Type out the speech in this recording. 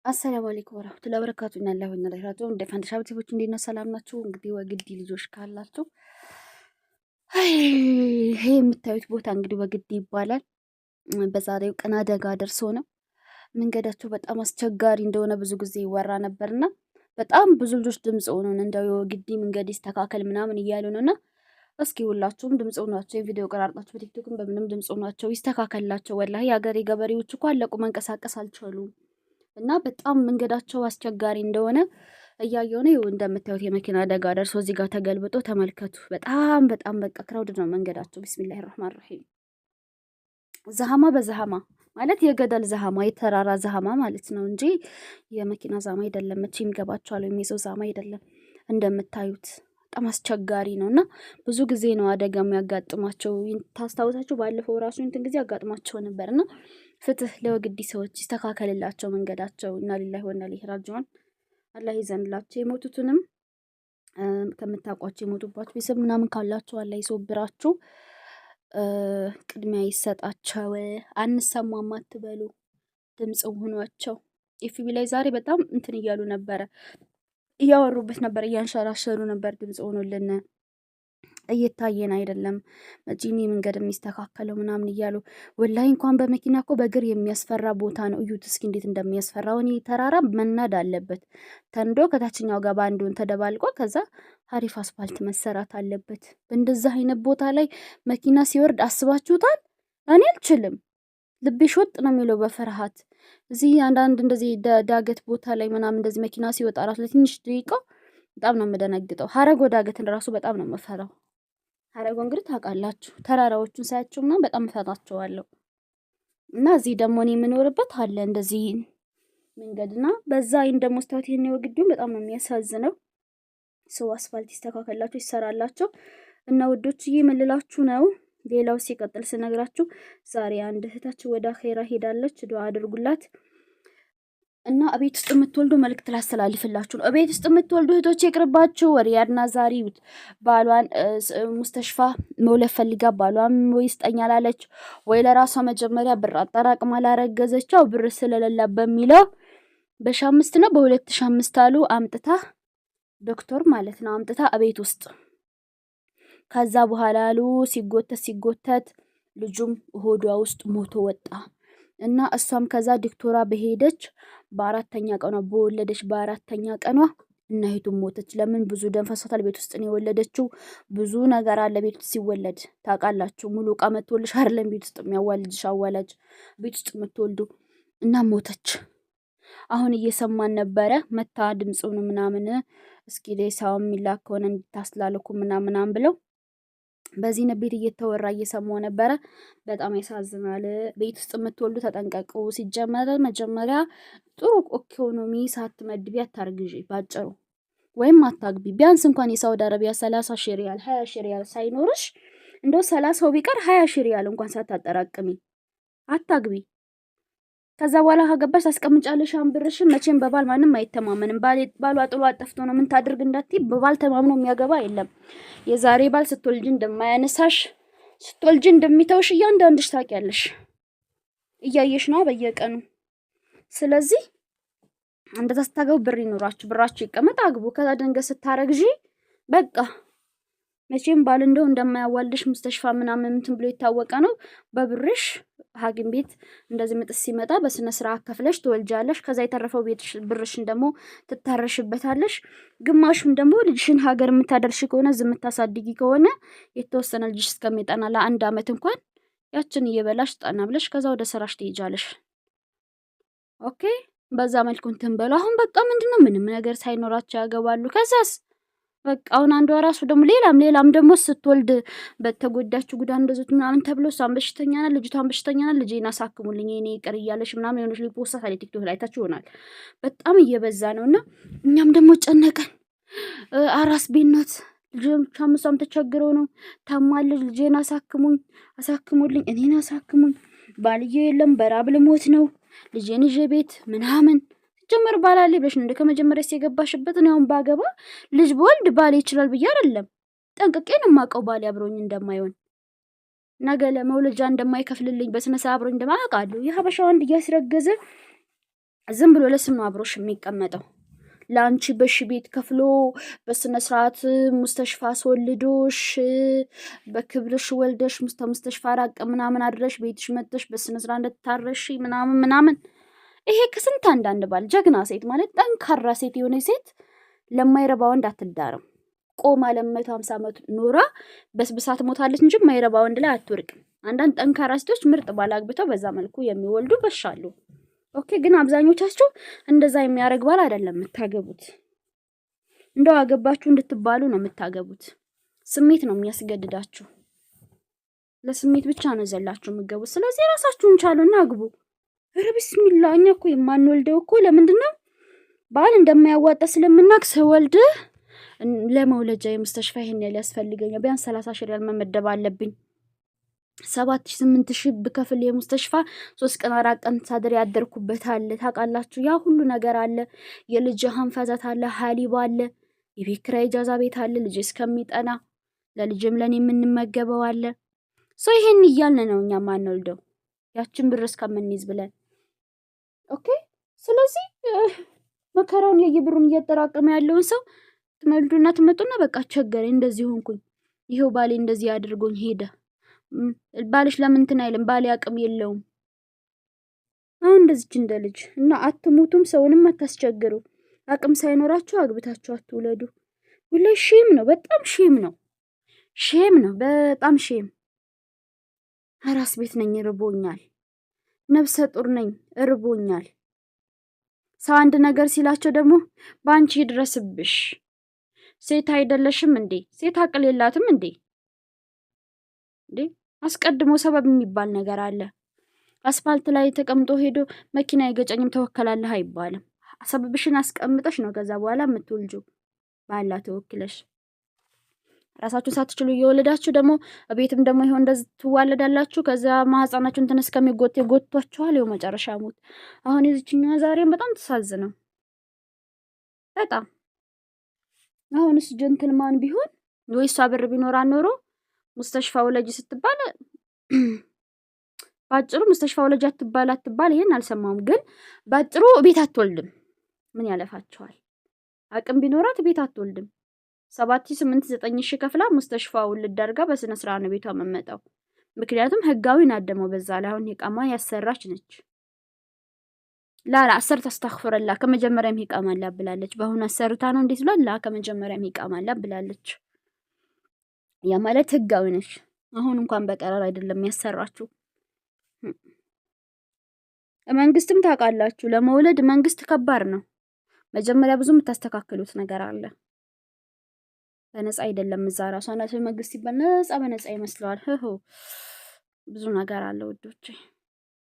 አሰላሙ አለይኩም ወራህመቱላሂ ወበረካቱ። እና አላሁ እና ለህራቱ እንደ ፈንድሻ ቤተሰቦች እንዴት ነው? ሰላም ናችሁ? እንግዲህ ወግዲ ልጆች ካላችሁ ይሄ የምታዩት ቦታ እንግዲህ ወግዲ ይባላል። በዛሬው ቀን አደጋ ደርሶ ነው። መንገዳቸው በጣም አስቸጋሪ እንደሆነ ብዙ ጊዜ ይወራ ነበርና በጣም ብዙ ልጆች ድምጽ ሆነን እንደው የወግዲ መንገድ ይስተካከል ምናምን እያሉ ነውና እስኪ ሁላችሁም ድምጽ ሆናችሁ የቪዲዮ ቀራርጣችሁ በቲክቶክም በምንም ድምጽ ሆናችሁ ይስተካከልላቸው። ወላሂ የሀገሬ ገበሬዎች እኮ አለቁ፣ መንቀሳቀስ አልቻሉም። እና በጣም መንገዳቸው አስቸጋሪ እንደሆነ እያየሁ ነው። እንደምታዩት የመኪና አደጋ ደርሶ እዚህ ጋር ተገልብጦ ተመልከቱ። በጣም በቃ ክራውድ ነው መንገዳቸው። ቢስሚላሂ ረህማን ረሂም። ዘሃማ በዘሃማ ማለት የገደል ዘሃማ የተራራ ዘሃማ ማለት ነው እንጂ የመኪና ዛማ አይደለም። መቼም ይገባቸዋል። የሚይዘው ዛማ አይደለም። እንደምታዩት በጣም አስቸጋሪ ነው እና ብዙ ጊዜ ነው አደጋ የሚያጋጥማቸው። ታስታውሳችሁ ባለፈው ራሱ እንትን ጊዜ ያጋጥማቸው ነበርና ፍትህ ለወግዲ ሰዎች ይስተካከልላቸው መንገዳቸው። እና ሊላሂ ወና ኢለይሂ ራጂዑን አላህ ይዘንላቸው። የሞቱትንም ከምታውቋቸው የሞቱባቸው ቤተሰብ ምናምን ካላቸው አላህ ይሶብራችሁ፣ ቅድሚያ ይሰጣቸው። አንሰማም አትበሉ፣ ድምጽ ሆኗቸው። ኤፍቢ ላይ ዛሬ በጣም እንትን እያሉ ነበረ፣ እያወሩበት ነበር፣ እያንሸራሸሩ ነበር። ድምጽ ሆኖልን እየታየን አይደለም መጂኒ መንገድ የሚስተካከለው ምናምን እያሉ ወላሂ እንኳን በመኪና እኮ በእግር የሚያስፈራ ቦታ ነው። እዩት እስኪ እንዴት እንደሚያስፈራው። እኔ ተራራ መናድ አለበት ተንዶ ከታችኛው ጋር ባንዱን ተደባልቆ ከዛ ሀሪፍ አስፋልት መሰራት አለበት። በእንደዛ አይነት ቦታ ላይ መኪና ሲወርድ አስባችሁታል? እኔ አልችልም። ልቤ ሾጥ ነው የሚለው በፍርሃት። እዚህ አንዳንድ እንደዚህ ዳገት ቦታ ላይ ምናምን እንደዚህ መኪና ሲወጣ ራሱ ለትንሽ ደቂቃ በጣም ነው የምደነግጠው። ሀረጎ ዳገትን ራሱ በጣም ነው የምፈራው። ሀረጎ እንግዲህ ታውቃላችሁ፣ ተራራዎቹን ሳያቸው ምናምን በጣም እፈራቸዋለሁ። እና እዚህ ደግሞ እኔ የምኖርበት አለ እንደዚህ መንገድና በዛ አይን ደግሞ ስታውት ይሄን የወግዱን በጣም ነው የሚያሳዝነው። ሰው አስፋልት ይስተካከላቸው ይሰራላቸው እና ወዶችዬ የምልላችሁ ነው። ሌላው ሲቀጥል ስነግራችሁ ዛሬ አንድ እህታችሁ ወደ አኼራ ሄዳለች። ዱአ አድርጉላት። እና እቤት ውስጥ የምትወልዱ መልእክት ላስተላልፍላችሁ ነው። እቤት ውስጥ የምትወልዱ እህቶች ይቅርባችሁ። ሪያድና ዛሪውት ባሏን ሙስተሽፋ መውለድ ፈልጋ ባሏን ወይ ስጠኝ አላለች ወይ ለራሷ መጀመሪያ ብር አጠራቅማ ላረገዘችው ብር ስለሌላ በሚለው በ1500 ነው በ2005 አሉ አምጥታ ዶክተር ማለት ነው አምጥታ እቤት ውስጥ ከዛ በኋላ አሉ ሲጎተት ልጁም ሆዷ ውስጥ ሞቶ ወጣ። እና እሷም ከዛ ዶክተሯ በሄደች በአራተኛ ቀኗ በወለደች በአራተኛ ቀኗ እናይቱ ሞተች። ለምን? ብዙ ደም ፈሷታል። ቤት ውስጥ ነው የወለደችው። ብዙ ነገር አለ ቤት ውስጥ ሲወለድ ታውቃላችሁ። ሙሉ ዕቃ መጥቶልሽ አይደለም ቤት ውስጥ የሚያዋልድሽ አዋላጅ ቤት ውስጥ የምትወልዱ እና ሞተች። አሁን እየሰማን ነበረ መታ ድምጹን ምናምን እስኪ ሌሳው የሚላክ ከሆነ እንድታስላልኩ ምናምን ብለው በዚህ ነበር እየተወራ እየሰማው ነበረ። በጣም ያሳዝናል። ቤት ውስጥ የምትወልዱ ተጠንቀቁ። ሲጀመር መጀመሪያ ጥሩ ኢኮኖሚ ሳትመድቢ አታርግዢ ባጭሩ፣ ወይም አታግቢ። ቢያንስ እንኳን የሳውዲ አረቢያ 30 ሺህ ሪያል 20 ሺህ ሪያል ሳይኖርሽ እንደው 30 ቢቀር 20 ሺህ ሪያል እንኳን ሳታጠራቅሚ አታግቢ። ከዛ በኋላ ከገባሽ ታስቀምጫለሽ ብርሽን። መቼም በባል ማንም አይተማመንም። ባሏ ጥሎ አጠፍቶ ነው ምን ታድርግ እንዳትይ፣ በባል ተማምኖ የሚያገባ የለም። የዛሬ ባል ስትወልጂ እንደማያነሳሽ ስትወልጂ እንደሚተውሽ እያንዳንድሽ ታውቂያለሽ። እያየሽ ነው በየቀኑ። ስለዚህ እንደዛ ስታገቡ ብር ይኖራችሁ፣ ብራችሁ ይቀመጥ፣ አግቡ። ከዛ ድንገት ስታረግዢ በቃ መቼም ባል እንደው እንደማያዋልድሽ ሙስተሽፋ ምናምን እንትን ብሎ የታወቀ ነው። በብርሽ ሐኪም ቤት እንደዚህ ምጥስ ሲመጣ በስነ ስርዓት ከፍለሽ ትወልጃለሽ። ከዛ የተረፈው ቤትሽ ብርሽን ደግሞ ትታረሽበታለሽ። ግማሹን ደግሞ ልጅሽን ሀገር የምታደርሽ ከሆነ ዝም ታሳድጊ ከሆነ የተወሰነ ልጅሽ እስከሚጠና ለአንድ አመት እንኳን ያችን እየበላሽ ጠና ብለሽ ከዛ ወደ ስራሽ ትሄጃለሽ። ኦኬ፣ በዛ መልኩ እንትን በሉ። አሁን በቃ ምንድነው ምንም ነገር ሳይኖራቸው ያገባሉ። ከዛስ በቃ አሁን አንዷ ራሱ ደግሞ ሌላም ደግሞ ስትወልድ በተጎዳችሁ ጉዳ እንደዚህ ምናምን ተብሎ እሷን በሽተኛ ናት፣ ልጅቷን በሽተኛ ናት፣ ልጄን አሳክሙልኝ የኔ ይቅር እያለሽ ምናምን የሆነች ሊፖስት አለ ቲክቶክ ላይ ታችሁ ይሆናል። በጣም እየበዛ ነውና እኛም ደግሞ ጨነቀን። አራስ ቤት ናት ልጅቷ፣ እሷም ተቸግረው ነው ታማለች። ልጄን አሳክሙልኝ፣ እኔን አሳክሙኝ፣ ባልዬ የለም በራብ ልሞት ነው፣ ልጄን ይዤ ቤት ምናምን ጀመር ባላሌ ብለሽ ነው ከመጀመሪያ ሲገባሽበት ነው። አሁን ባገባ ልጅ በወልድ ባሌ ይችላል ብዬ አይደለም፣ ጠንቅቄ ነው የማውቀው ባሌ አብሮኝ እንደማይሆን ነገ ለመውለጃ እንደማይከፍልልኝ በስነ ስርዓት አብሮኝ እንደማያውቃለሁ። የሀበሻ ወንድ እያስረገዘ ዝም ብሎ ለስም ነው አብሮሽ የሚቀመጠው። ለአንቺ በሺ ቤት ከፍሎ በስነ ስርዓት ሙስተሽፋ አስወልዶሽ በክብርሽ ወልደሽ ሙስተሽፋ ራቅ ምናምን አድረሽ ቤትሽ መጥተሽ በስነ ስርዓት እንደታረሽ ምናምን ምናምን። ይሄ ከስንት አንዳንድ ባል ጀግና ሴት ማለት ጠንካራ ሴት የሆነ ሴት ለማይረባ ወንድ አትዳርም። ቆማ ለ150 ዓመት ኖራ በስብሳ ትሞታለች እንጂ ማይረባ ወንድ ላይ አትወርቅም። አንዳንድ ጠንካራ ሴቶች ምርጥ ባል አግብተው በዛ መልኩ የሚወልዱ በሻሉ። ኦኬ፣ ግን አብዛኞቻችሁ እንደዛ የሚያደርግ ባል አይደለም የምታገቡት። እንደው አገባችሁ እንድትባሉ ነው የምታገቡት። ስሜት ነው የሚያስገድዳችሁ። ለስሜት ብቻ ነው ዘላችሁ የምትገቡት። ስለዚህ ራሳችሁን ቻሉና አግቡ። ኧረ ቢስሚላ። እኛ እኮ የማንወልደው እኮ ለምንድን ነው? ባል እንደማያዋጣ ስለምናቅ ስወልድ ለመውለጃ የሙስተሽፋ ይሄን ያህል ያስፈልገኛል፣ ቢያንስ 30 ሺህ ሪያል መመደብ አለብኝ፣ 7,000 8,000 ብከፍል የሙስተሽፋ 3 ቀን 4 ቀን ሳድር ያደርኩበት አለ። ታውቃላችሁ፣ ያ ሁሉ ነገር አለ። የልጅ ሀንፈዛት አለ፣ ሀሊብ አለ፣ የቤት ኪራይ ኢጃዛ ቤት አለ፣ ልጅ እስከሚጠና ለልጅም ለኔ የምንመገበው አለ። ይሄን እያልን ነው እኛ ማንወልደው ያችን ብር እስከምንይዝ ብለን። ኦኬ፣ ስለዚህ መከራውን የየብሩን እያጠራቀመ ያለውን ሰው ትመልዱና ትመጡና በቃ ቸገረኝ፣ እንደዚህ ሆንኩኝ፣ ይሄው ባሌ እንደዚህ አድርጎኝ ሄደ። ባልሽ ለምን እንትን አይልም? ባሌ አቅም የለውም። አሁን እንደዚች እንደ ልጅ እና አትሙቱም፣ ሰውንም አታስቸግሩ። አቅም ሳይኖራችሁ አግብታችሁ አትውለዱ። ሁሌ ሼም ነው፣ በጣም ሼም ነው፣ ሼም ነው፣ በጣም ሼም። አራስ ቤት ነኝ እርቦኛል፣ ነፍሰ ጡር ነኝ እርቦኛል። ሰው አንድ ነገር ሲላቸው ደግሞ በአንቺ ይድረስብሽ፣ ሴት አይደለሽም እንዴ? ሴት አቅል የላትም እንዴ? አስቀድሞ ሰበብ የሚባል ነገር አለ። አስፋልት ላይ ተቀምጦ ሄዶ መኪና አይገጨኝም ተወከላለህ አይባልም። ሰበብሽን አስቀምጠሽ ነው ከዛ በኋላ የምትወልጁ። ባላ ተወክለሽ ራሳችሁን ሳትችሉ እየወለዳችሁ ደግሞ ቤትም ደግሞ ይሄው እንደዚህ ትዋለዳላችሁ። ከዛ ማህፀናችሁ እንትን እስከሚጎት ይጎቷችኋል። ይኸው መጨረሻ ሞት። አሁን የዚችኛዋ ዛሬም በጣም ተሳዝነው በጣም አሁንስ ጀንትልማን ቢሆን ወይ እሷ ብር ቢኖር ኖሮ ሙስተሽፋ ወለጅ ስትባል ባጭሩ ሙስተሽፋ ወለጅ አትባል ይሄን አልሰማውም። ግን ባጭሩ ቤት አትወልድም። ምን ያለፋቸዋል? አቅም ቢኖራት ቤት አትወልድም። 7,000 8,000 9,000 ከፍላ ሙስተሽፋ ውልድ አድርጋ በስነ ስርዓት ነው ቤቷ መመጣው። ምክንያቱም ህጋዊ ናት ደግሞ በዛ ላይ አሁን ይቃማ ያሰራች ነች። ላላ አሰር ተስተግፍረላ ከመጀመሪያም ይቃማላ ብላለች። በአሁን አሰርታ ነው እንዴት ብሏል? ላ ከመጀመሪያም ይቃማላ ብላለች። ያ ማለት ህጋዊ ነች። አሁን እንኳን በቀረር አይደለም ያሰራችሁ። መንግስትም ታውቃላችሁ፣ ለመውለድ መንግስት ከባድ ነው። መጀመሪያ ብዙ የምታስተካክሉት ነገር አለ። በነፃ አይደለም። እዛ ራሷ ናት መንግስት ሲባል ነፃ በነፃ ይመስለዋል። ብዙ ነገር አለ ውዶቼ።